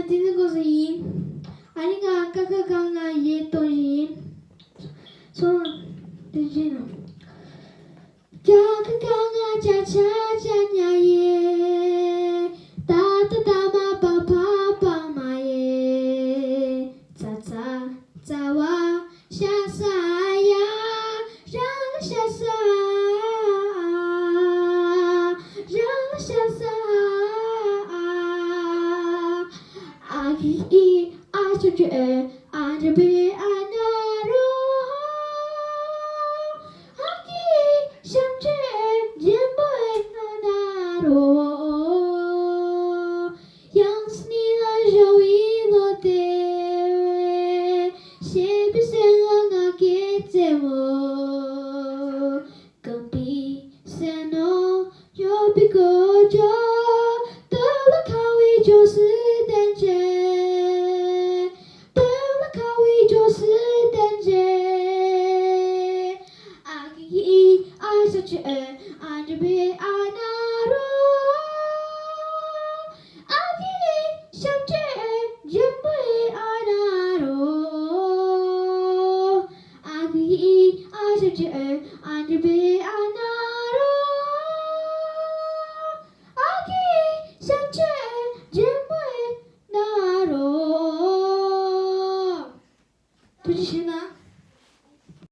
뛰는 것이 아니가 까까까가 예또이 손 대지는 까까까가 자자자냐예 따따따마 빠빠빠마예 짜짜짜와 샤사야 샤샤사 샤샤사 아기 아주제 아주베 아나로 아기 샴제 젠보에 아나로 양스니나 조이노테 셰비생아게 제모 금비 세노 요비고조 떨라카위 조스덴제 떨라카위 조스덴제 아기 아사체 아주베 아나